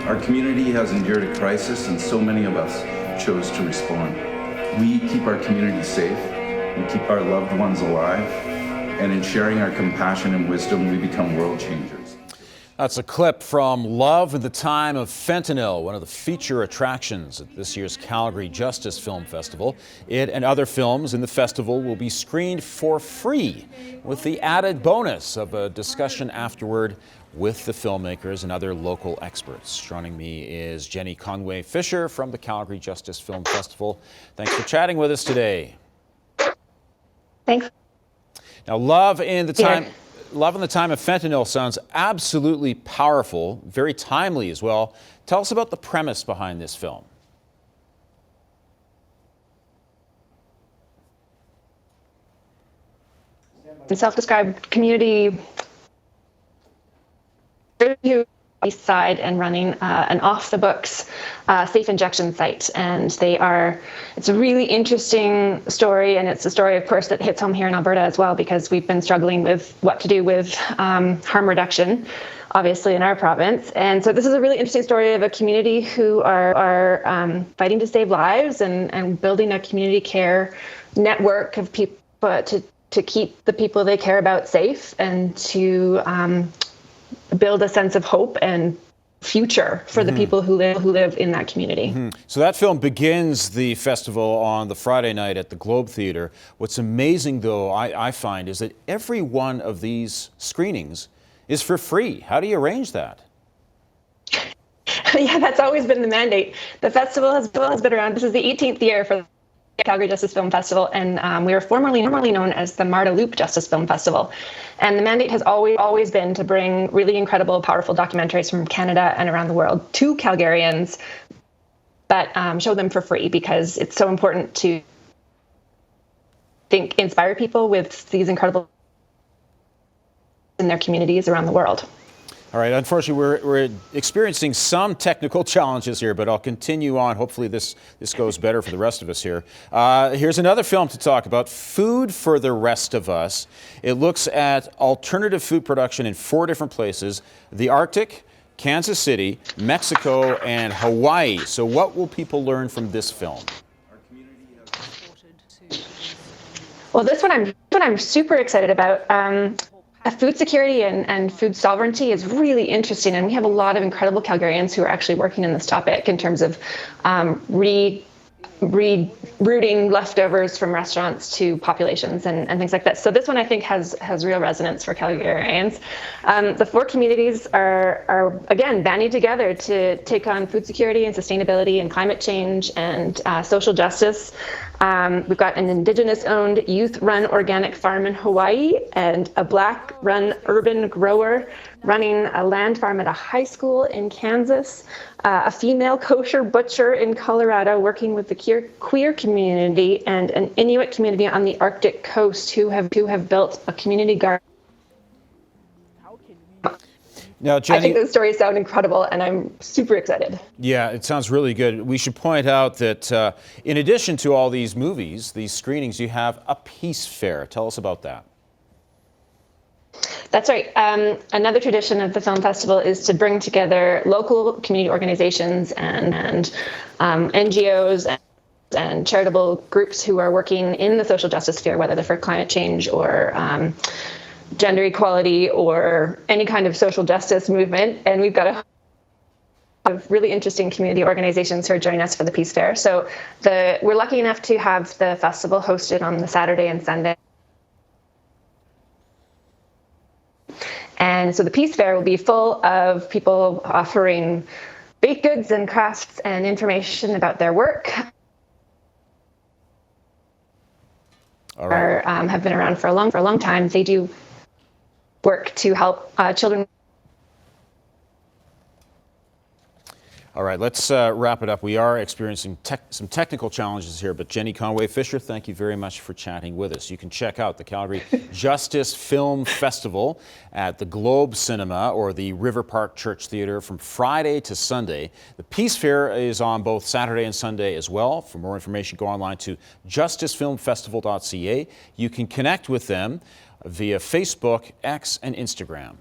Our community has endured a crisis and so many of us chose to respond. We keep our community safe, we keep our loved ones alive, and in sharing our compassion and wisdom, we become world changers. That's a clip from Love in the Time of Fentanyl, one of the feature attractions at this year's Calgary Justice Film Festival. It and other films in the festival will be screened for free, with the added bonus of a discussion afterward with the filmmakers and other local experts. Joining me is Jenny Conway-Fisher from the Calgary Justice Film Festival. Thanks for chatting with us today. Thanks. Now, Love in the Time of Fentanyl sounds absolutely powerful, very timely as well. Tell us about the premise behind this film. Self-described community east side and running an off-the-books safe injection site, and it's a really interesting story, and it's a story, of course, that hits home here in Alberta as well, because we've been struggling with what to do with harm reduction, obviously, in our province. And so this is a really interesting story of a community who are fighting to save lives and building a community care network of people to keep the people they care about safe, and to build a sense of hope and future for the people who live in that community. So that film begins the festival on the Friday night at the Globe Theatre. What's amazing, though, I find, is that every one of these screenings is for free. How do you arrange that? Yeah, that's always been the mandate. The festival has been around. This is the 18th year for the Calgary Justice Film Festival, and we were formerly known as the Marda Loop Justice Film Festival. And the mandate has always been to bring really incredible, powerful documentaries from Canada and around the world to Calgarians, but show them for free, because it's so important to inspire people with these incredible in their communities around the world. All right, unfortunately, we're experiencing some technical challenges here, but I'll continue on. Hopefully this goes better for the rest of us here. Here's another film to talk about, Food for the Rest of Us. It looks at alternative food production in 4 different places: the Arctic, Kansas City, Mexico, and Hawaii. So what will people learn from this film? Well, this one I'm super excited about. Food security and food sovereignty is really interesting, and we have a lot of incredible Calgarians who are actually working in this topic in terms of rerouting leftovers from restaurants to populations and things like that. So this one, I think, has real resonance for Calgarians. The 4 communities are again banding together to take on food security and sustainability and climate change and social justice. We've got an Indigenous-owned, youth-run organic farm in Hawaii, and a Black-run urban grower running a land farm at a high school in Kansas, a female kosher butcher in Colorado working with the queer community, and an Inuit community on the Arctic coast who have built a community garden. Now, Jenny, I think those stories sound incredible, and I'm super excited. Yeah, it sounds really good. We should point out that in addition to all these movies, these screenings, you have a peace fair. Tell us about that. That's right. Another tradition of the film festival is to bring together local community organizations and NGOs and charitable groups who are working in the social justice sphere, whether they're for climate change or gender equality or any kind of social justice movement. And we've got a of really interesting community organizations who are joining us for the Peace Fair. So we're lucky enough to have the festival hosted on the Saturday and Sunday. And so the Peace Fair will be full of people offering baked goods and crafts and information about their work. All right. Have been around for a long time. They do work to help children. All right, let's wrap it up. We are experiencing some technical challenges here, but Jenny Conway-Fisher, thank you very much for chatting with us. You can check out the Calgary Justice Film Festival at the Globe Cinema or the River Park Church Theatre from Friday to Sunday. The Peace Fair is on both Saturday and Sunday as well. For more information, go online to justicefilmfestival.ca. You can connect with them via Facebook, X, and Instagram.